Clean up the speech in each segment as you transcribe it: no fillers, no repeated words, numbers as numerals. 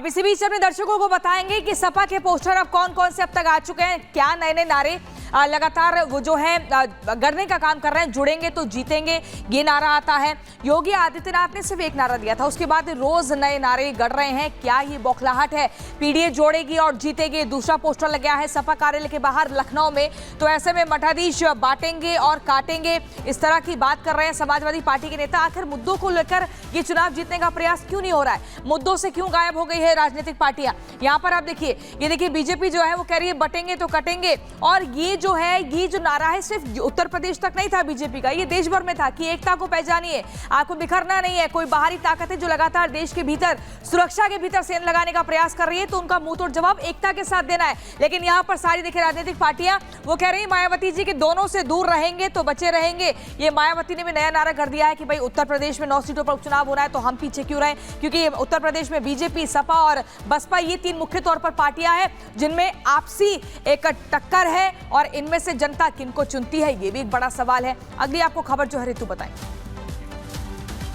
अब इसी बीच अपने दर्शकों को बताएंगे कि सपा के पोस्टर अब कौन कौन से अब तक आ चुके हैं, क्या नए नए नारे लगातार वो जो है गढ़ने का काम कर रहे हैं। जुड़ेंगे तो जीतेंगे ये नारा आता है। योगी आदित्यनाथ ने सिर्फ एक नारा दिया था, उसके बाद रोज नए नारे गढ़ रहे हैं। क्या ये बौखलाहट है? पीडीए जोड़ेगी और जीतेगी, दूसरा पोस्टर लग गया है सपा कार्यालय के बाहर लखनऊ में। तो ऐसे में मठाधीश बांटेंगे और काटेंगे, इस तरह की बात कर रहे हैं समाजवादी पार्टी के नेता। आखिर मुद्दों को लेकर ये चुनाव जीतने का प्रयास क्यों नहीं हो रहा है? मुद्दों से क्यों गायब हो गई है राजनीतिक पार्टियां? यहाँ पर आप देखिए, ये देखिए बीजेपी जो है वो कह रही है बटेंगे तो कटेंगे। और ये जो है, ये जो नारा है सिर्फ उत्तर प्रदेश तक नहीं था बीजेपी का, ये देश भर में था कि एकता को पहचानिए, आपको बिखरना नहीं है। कोई बाहरी ताकत है जो लगातार देश के भीतर, सुरक्षा के भीतर सेंध लगाने का प्रयास कर रही है, तो उनका मुंह तोड़ जवाब एकता के साथ देना है। लेकिन यहाँ पर सारी देखिए राजनीतिक पार्टियां वो कह रही है मायावती जी के दोनों से दूर रहेंगे तो बचे रहेंगे। ये मायावती ने भी नया नारा कर दिया है कि भाई उत्तर प्रदेश में 9 सीटों पर उपचुनाव हो रहा है तो हम पीछे क्यों रहे, क्योंकि उत्तर प्रदेश में बीजेपी, सपा और बसपा ये 3 मुख्य तौर पर पार्टियां हैं जिनमें आपसी एक टक्कर है और इनमें से जनता किनको चुनती है ये भी एक बड़ा सवाल है। अगली आपको खबर जो है ऋतु बताएं।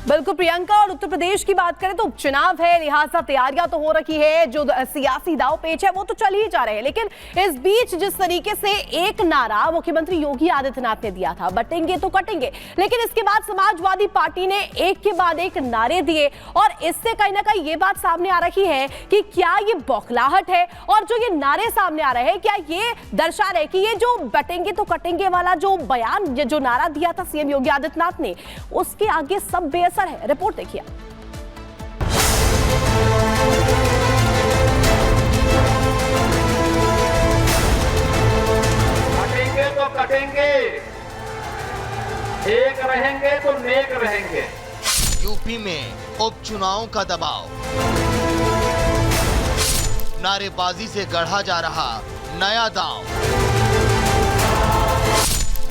बिल्कुल प्रियंका, और उत्तर प्रदेश की बात करें तो उपचुनाव है, लिहाजा तैयारियां तो हो रखी है, जो सियासी दाव पेच है वो तो चल ही जा रहे हैं। लेकिन इस बीच जिस तरीके से एक नारा मुख्यमंत्री योगी आदित्यनाथ ने दिया था, बटेंगे तो कटेंगे, लेकिन इसके बाद समाजवादी पार्टी ने एक के बाद एक नारे दिए और इससे कहीं ना कहीं ये बात सामने आ रही है कि क्या ये बौखलाहट है? और जो ये नारे सामने आ रहे हैं, क्या ये दर्शा रहे कि ये जो बटेंगे तो कटेंगे वाला जो बयान, जो नारा दिया था सीएम योगी आदित्यनाथ ने, उसके आगे सब बेअसर है? रिपोर्ट देखिए। कटेंगे तो कटेंगे, एक रहेंगे तो नेक रहेंगे। यूपी में उपचुनावों का दबाव, नारेबाजी से गढ़ा जा रहा नया दांव।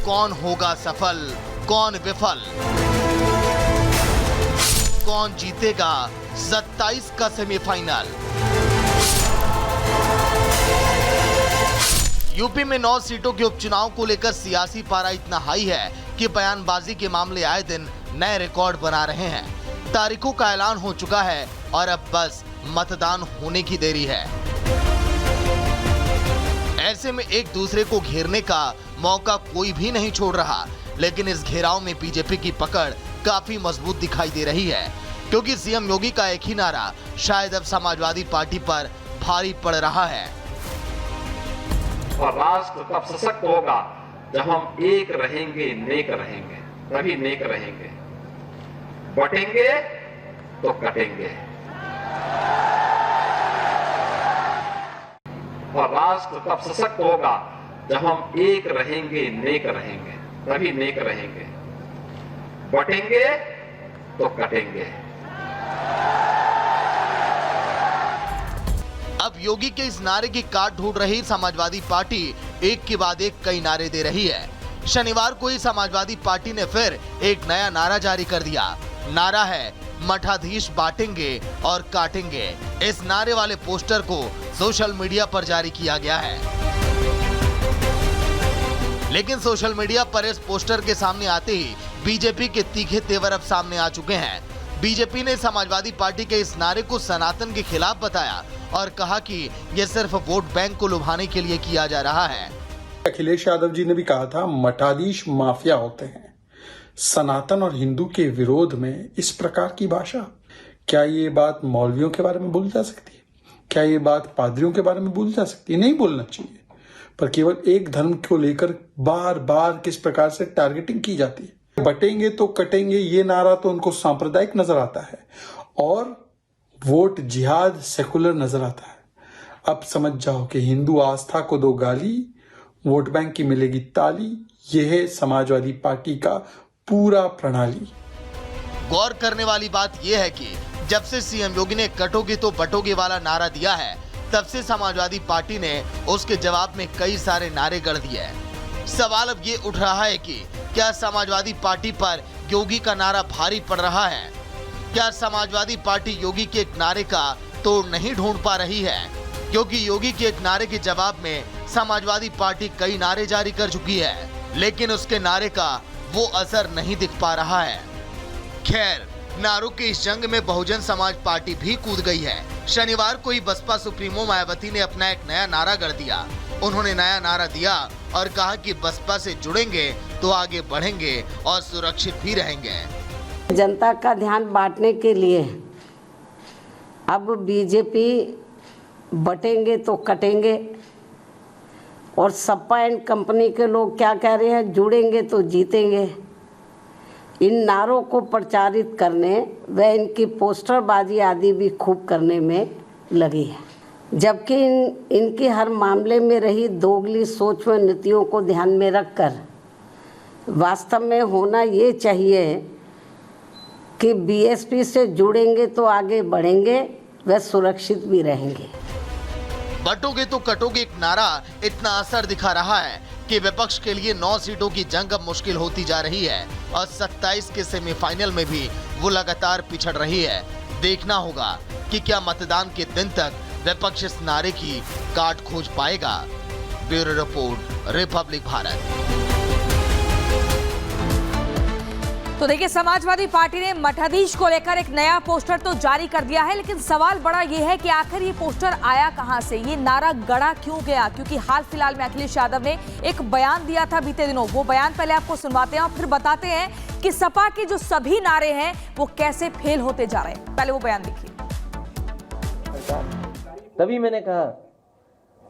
कौन होगा सफल, कौन विफल, कौन जीतेगा 27 का सेमीफाइनल। यूपी में 9 सीटों के उपचुनाव को लेकर सियासी पारा इतना हाई है कि बयानबाजी के मामले आए दिन नए रिकॉर्ड बना रहे हैं। तारीखों का ऐलान हो चुका है और अब बस मतदान होने की देरी है। ऐसे में एक दूसरे को घेरने का मौका कोई भी नहीं छोड़ रहा, लेकिन इस घेराव में बीजेपी की पकड़ काफी मजबूत दिखाई दे रही है, क्योंकि सीएम योगी का एक ही नारा शायद अब समाजवादी पार्टी पर भारी पड़ रहा है। और राष्ट्र तब सशक्त होगा जब हम एक रहेंगे, नेक रहेंगे, तभी नेक रहेंगे। बटेंगे तो कटेंगे। और राष्ट्र तब सशक्त होगा जब हम एक रहेंगे, नेक रहेंगे, तभी नेक रहेंगे। बटेंगे तो कटेंगे। अब योगी के इस नारे की काट ढूंढ रही समाजवादी पार्टी एक के बाद एक कई नारे दे रही है। शनिवार को ही समाजवादी पार्टी ने फिर एक नया नारा जारी कर दिया। नारा है मठाधीश बांटेंगे और काटेंगे। इस नारे वाले पोस्टर को सोशल मीडिया पर जारी किया गया है, लेकिन सोशल मीडिया पर इस पोस्टर के सामने आते ही बीजेपी के तीखे तेवर अब सामने आ चुके हैं। बीजेपी ने समाजवादी पार्टी के इस नारे को सनातन के खिलाफ बताया और कहा कि यह सिर्फ वोट बैंक को लुभाने के लिए किया जा रहा है। अखिलेश यादव जी ने भी कहा था मठाधीश माफिया होते हैं। सनातन और हिंदू के विरोध में इस प्रकार की भाषा, क्या ये बात मौलवियों के बारे में बोली जा सकती है? क्या ये बात पादरियों के बारे में बोली जा सकती है? नहीं बोलना चाहिए, पर केवल एक धर्म को लेकर बार बार किस प्रकार से टारगेटिंग की जाती है। बटेंगे तो कटेंगे ये नारा तो उनको सांप्रदायिक नजर आता है और वोट जिहाद सेकुलर नजर आता है। अब समझ जाओ कि हिंदू आस्था को दो गाली, वोट बैंक की मिलेगी ताली। यह है समाजवादी पार्टी का पूरा प्रणाली। गौर करने वाली बात यह है कि जब से सीएम योगी ने कटोगे तो बटोगे वाला नारा दिया है, तब से समाजवादी पार्टी ने उसके जवाब में कई सारे नारे गढ़ दिए हैं। सवाल अब ये उठ रहा है कि क्या समाजवादी पार्टी पर योगी का नारा भारी पड़ रहा है? क्या समाजवादी पार्टी योगी के एक नारे का तोड़ नहीं ढूंढ पा रही है? क्योंकि योगी के एक नारे के जवाब में समाजवादी पार्टी कई नारे जारी कर चुकी है, लेकिन उसके नारे का वो असर नहीं दिख पा रहा है। खैर, नारों की इस जंग में बहुजन समाज पार्टी भी कूद गई है। शनिवार को ही बसपा सुप्रीमो मायावती ने अपना एक नया नारा गढ़ दिया। उन्होंने नया नारा दिया और कहा कि बसपा से जुड़ेंगे तो आगे बढ़ेंगे और सुरक्षित भी रहेंगे। जनता का ध्यान बांटने के लिए अब बीजेपी बटेंगे तो कटेंगे, और सपा एंड कंपनी के लोग क्या कह रहे हैं, जुड़ेंगे तो जीतेंगे। इन नारों को प्रचारित करने व इनकी पोस्टरबाजी आदि भी खूब करने में लगी है, जबकि इनकी हर मामले में रही दोगली सोच व नीतियों को ध्यान में रखकर वास्तव में होना ये चाहिए कि बीएसपी से जुड़ेंगे तो आगे बढ़ेंगे व सुरक्षित भी रहेंगे। बटोगे तो कटोगे एक नारा इतना असर दिखा रहा है कि विपक्ष के लिए 9 सीटों की जंग अब मुश्किल होती जा रही है और 27 के सेमीफाइनल में भी वो लगातार पिछड़ रही है। देखना होगा कि क्या मतदान के दिन तक विपक्ष इस नारे की काट खोज पाएगा। Bureau report, Republic Bharat. तो देखिए, समाजवादी पार्टी ने मठाधीश को लेकर एक नया पोस्टर तो जारी कर दिया है, लेकिन सवाल बड़ा ये है कि आखिर ये पोस्टर आया कहां से, ये नारा गढ़ा क्यों गया? क्योंकि हाल फिलहाल में अखिलेश यादव ने एक बयान दिया था बीते दिनों। वो बयान पहले आपको सुनवाते हैं और फिर बताते हैं कि सपा के जो सभी नारे हैं वो कैसे फेल होते जा रहे हैं। पहले वो बयान देखिए। तभी मैंने कहा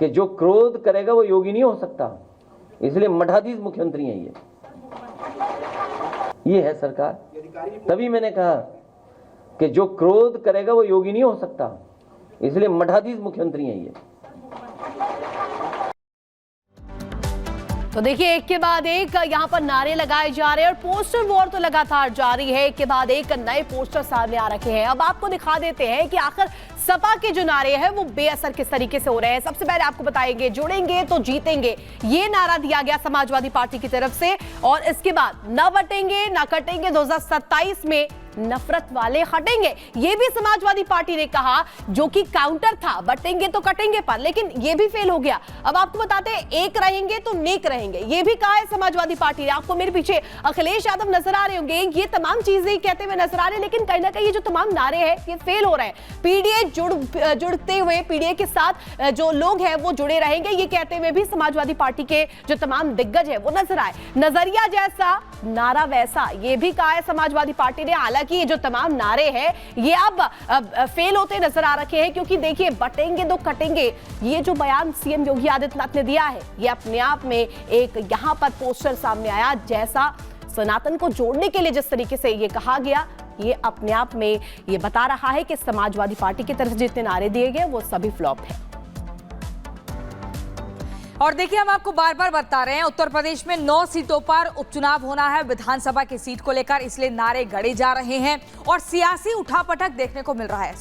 कि जो क्रोध करेगा वो योगी नहीं हो सकता, इसलिए मठाधीश मुख्यमंत्री है। ये है सरकार। तभी मैंने कहा कि जो क्रोध करेगा वो योगी नहीं हो सकता, इसलिए मठाधीश मुख्यमंत्री है ये। तो देखिए, एक के बाद एक यहाँ पर नारे लगाए जा रहे हैं और पोस्टर वॉर तो लगातार जारी है। एक के बाद एक नए पोस्टर सामने आ रखे हैं। अब आपको दिखा देते हैं कि आखिर सपा के जो नारे हैं वो बेअसर किस तरीके से हो रहे हैं। सबसे पहले आपको बताएंगे, जुड़ेंगे तो जीतेंगे, ये नारा दिया गया समाजवादी पार्टी की तरफ से। और इसके बाद न बटेंगे न कटेंगे, 2027 में नफरत वाले हटेंगे, ये भी समाजवादी पार्टी ने कहा, जो कि काउंटर था बटेंगे तो कटेंगे पर, लेकिन ये भी फेल हो गया। अब आपको बताते हैं, एक रहेंगे तो नेक रहेंगे, ये भी कहा है समाजवादी पार्टी ने। आपको मेरे पीछे अखिलेश यादव नजर आ रहे होंगे, ये तमाम चीजें कहते हुए नजर आ रहे हैं, लेकिन कहीं ना कहीं ये जो तमाम नारे हैं ये फेल हो रहे हैं। पीडीए जुड़ते हुए, पीडीए के साथ जो लोग हैं वो जुड़े रहेंगे, ये कहते हुए भी समाजवादी पार्टी के जो तमाम दिग्गज है वो नजर आए। नजरिया जैसा नारा वैसा, ये भी कहा है समाजवादी पार्टी ने। हालांकि ये जो तमाम नारे हैं ये अब फेल होते नजर आ रखे हैं, क्योंकि देखिए, बटेंगे तो कटेंगे, ये जो बयान सीएम योगी आदित्यनाथ ने दिया है, ये अपने आप में एक यहां पर पोस्टर सामने आया, जैसा सनातन को जोड़ने के लिए जिस तरीके से ये कहा गया, ये अपने आप में ये बता रहा है कि समाजवादी पार्टी की तरफ जितने नारे दिए गए वो सभी फ्लॉप है। और देखिए, हम आपको बार बार बता रहे हैं, उत्तर प्रदेश में 9 सीटों पर उपचुनाव होना है विधानसभा की सीट को लेकर, इसलिए नारे गढ़े जा रहे हैं और सियासी उठापटक देखने को मिल रहा है।